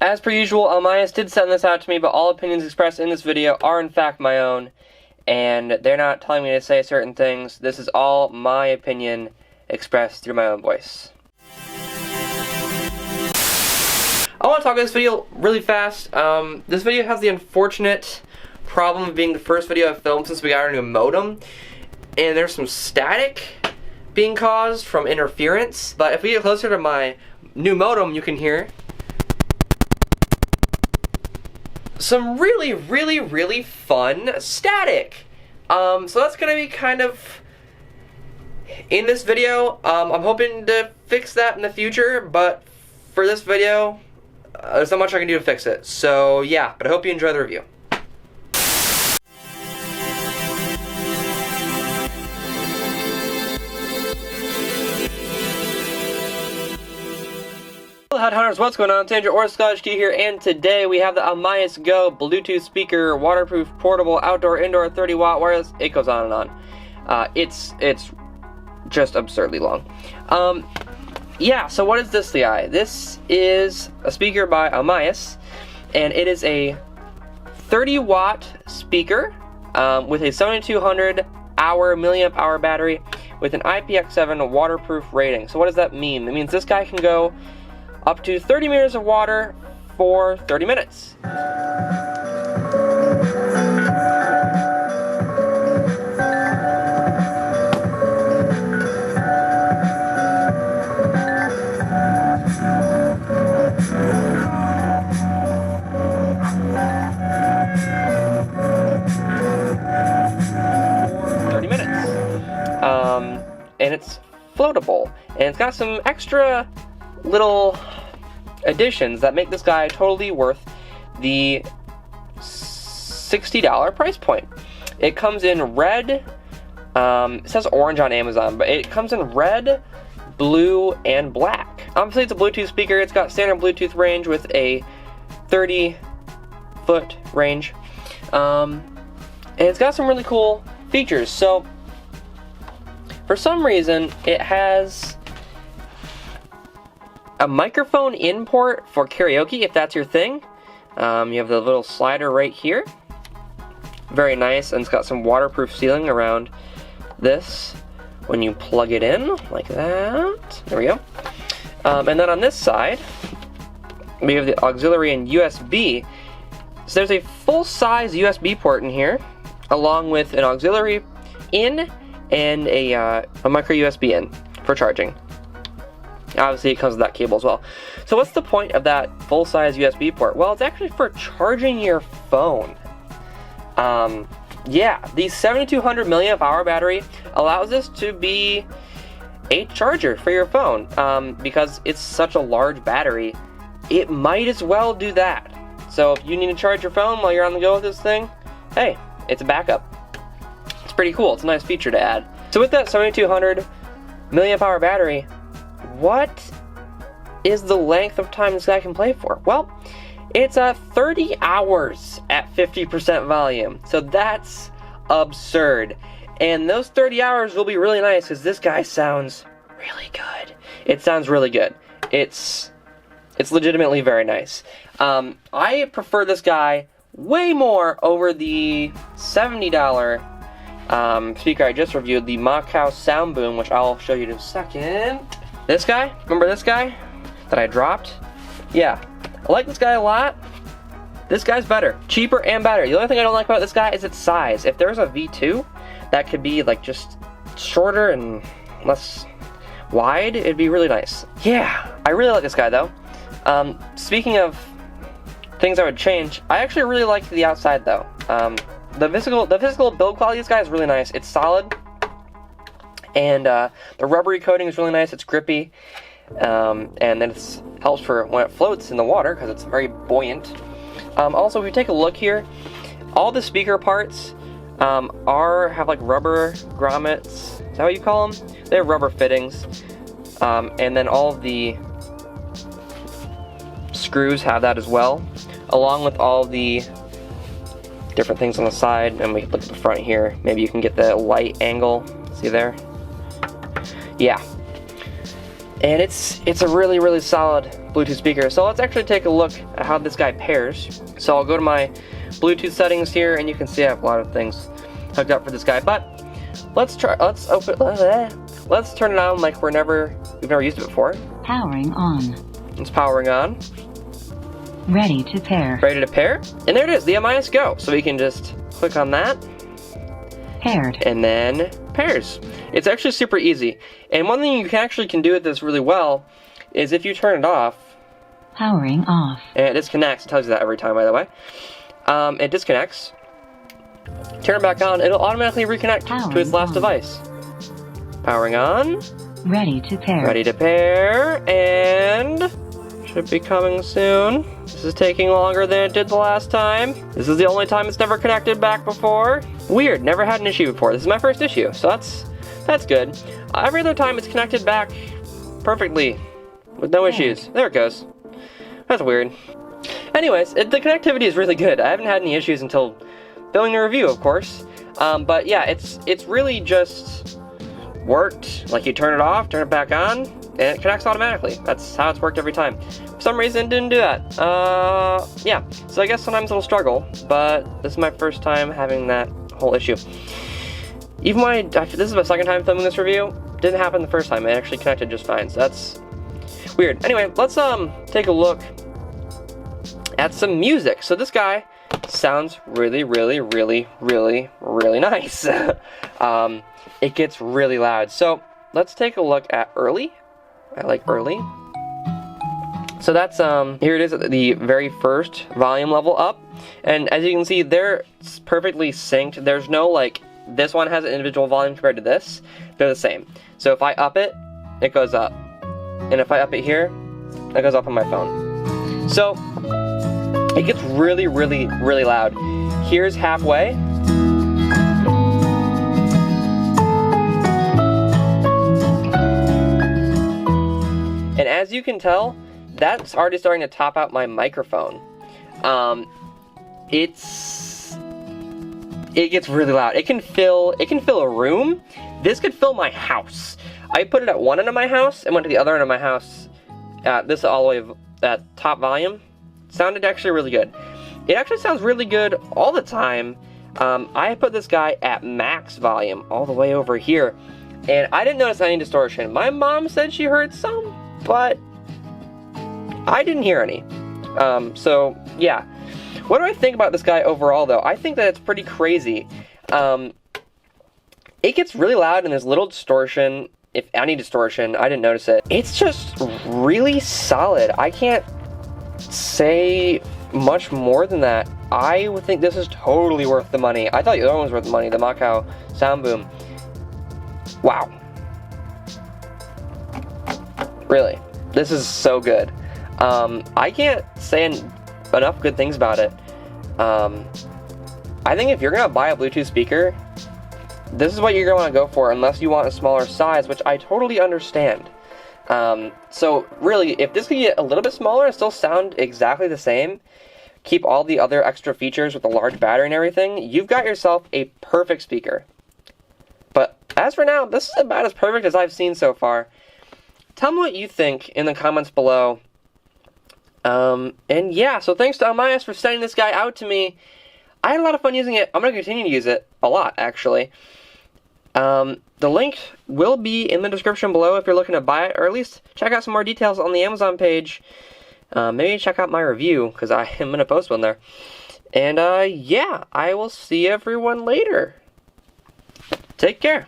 As per usual, AOMAIS did send this out to me, but all opinions expressed in this video are in fact my own, and they're not telling me to say certain things. This is all my opinion expressed through my own voice. I want to talk about this video really fast. This video has the unfortunate problem of being the first video I've filmed since we got our new modem, and there's some static being caused from interference. But if we get closer to my new modem, you can hear some really fun static. So that's gonna be kind of in this video. I'm hoping to fix that in the future, but for this video, there's not much I can do to fix it. So yeah, but I hope you enjoy the review. Hello Headhunters, what's going on? It's Andrew or SkullHQ here, and today we have the AOMAIS Go Bluetooth speaker, waterproof, portable, outdoor, indoor, 30-watt wireless. It goes on and on. It's just absurdly long. Yeah, so what is this guy? This is a speaker by AOMAIS, and it is a 30-watt speaker with a 7200 milliamp hour battery with an IPX7 waterproof rating. So what does that mean? It means this guy can go up to 30 meters of water for 30 minutes. And it's floatable, and it's got some extra little additions that make this guy totally worth the $60 price point. It comes in red, it says orange on Amazon, but it comes in red, blue, and black. Obviously it's a Bluetooth speaker. It's got standard Bluetooth range with a 30-foot range, and it's got some really cool features. So for some reason, it has a microphone in port for karaoke, if that's your thing. You have the little slider right here. Very nice, and it's got some waterproof sealing around this when you plug it in, like that. There we go. And then on this side, we have the auxiliary and USB. So there's a full-size USB port in here, along with an auxiliary in and a micro USB in for charging. Obviously it comes with that cable as well. So what's the point of that full-size USB port? Well, it's actually for charging your phone. Yeah, the 7200 milliamp hour battery allows this to be a charger for your phone. Because it's such a large battery, it might as well do that. So if you need to charge your phone while you're on the go with this thing, hey, it's a backup. It's pretty cool. It's a nice feature to add. So with that 7200 milliamp hour battery, what is the length of time this guy can play for? Well, it's 30 hours at 50% volume. So that's absurd. And those 30 hours will be really nice because this guy sounds really good. It sounds really good. It's legitimately very nice. I prefer this guy way more over the $70 speaker I just reviewed, the Macau Sound Boom, which I'll show you in a second. This guy, remember this guy that I dropped? Yeah, I like this guy a lot. This guy's better, cheaper and better. The only thing I don't like about this guy is its size. If there's a V2 that could be like just shorter and less wide, it'd be really nice. Yeah, I really like this guy though. Speaking of things I would change, I actually really like the outside though. The physical build quality of this guy is really nice. It's solid, and the rubbery coating is really nice. It's grippy, and then it helps for when it floats in the water because it's very buoyant. Also, if you take a look here, all the speaker parts have like rubber grommets. Is that what you call them? They have rubber fittings, and then all of the screws have that as well, along with all the different things on the side. And we look at the front here. Maybe you can get the light angle. See there? Yeah. And it's a really, really solid Bluetooth speaker. So let's actually take a look at how this guy pairs. So I'll go to my Bluetooth settings here, and you can see I have a lot of things hooked up for this guy. But let's turn it on like we've never used it before. Powering on. It's powering on. Ready to pair. Ready to pair. And there it is, the AOMAIS Go. So we can just click on that. Paired. And then pairs. It's actually super easy. And one thing you can do with this really well is if you turn it off. Powering off. And it disconnects. It tells you that every time, by the way. It disconnects. Turn it back on. It'll automatically reconnect to its last device. Powering on. Ready to pair. Ready to pair. And should be coming soon. This is taking longer than it did the last time. This is the only time it's never connected back before. Weird, never had an issue before. This is my first issue, so that's good. Every other time it's connected back perfectly with no issues. There it goes. That's weird. Anyways, the connectivity is really good. I haven't had any issues until filming the review, of course. But yeah, it's really just worked. Like you turn it off, turn it back on, and it connects automatically. That's how it's worked every time. For some reason, it didn't do that. Yeah, so I guess sometimes it'll struggle, but this is my first time having that whole issue. Even when this is my second time filming this review, didn't happen the first time. It actually connected just fine, so that's weird. Anyway, let's take a look at some music. So this guy sounds really, really, really, really, really nice. It gets really loud. So let's take a look at early. I like early. So that's, here it is at the very first volume level up. And as you can see, they're perfectly synced. There's no, like, this one has an individual volume compared to this. They're the same. So if I up it, it goes up. And if I up it here, it goes up on my phone. So it gets really, really, really loud. Here's halfway. And as you can tell, that's already starting to top out my microphone. It gets really loud. It can fill a room. This could fill my house. I put it at one end of my house and went to the other end of my house. This all the way at top volume. Sounded actually really good. It actually sounds really good all the time. I put this guy at max volume all the way over here, and I didn't notice any distortion. My mom said she heard some, but I didn't hear any. So yeah. What do I think about this guy overall, though? I think that it's pretty crazy. It gets really loud and there's little distortion, if any distortion. I didn't notice it. It's just really solid. I can't say much more than that. I would think this is totally worth the money. I thought the other one was worth the money, the Macau Sound Boom. Wow. Really. This is so good. I can't say enough good things about it. I think if you're gonna buy a Bluetooth speaker, this is what you're gonna want to go for, unless you want a smaller size, which I totally understand. So really, if this could get a little bit smaller and still sound exactly the same, keep all the other extra features with the large battery and everything, you've got yourself a perfect speaker. But as for now, this is about as perfect as I've seen so far. Tell me what you think in the comments below. And yeah, so thanks to AOMAIS for sending this guy out to me. I had a lot of fun using it. I'm going to continue to use it a lot, actually. The link will be in the description below if you're looking to buy it, or at least check out some more details on the Amazon page. Maybe check out my review, because I am going to post one there. And yeah, I will see everyone later. Take care.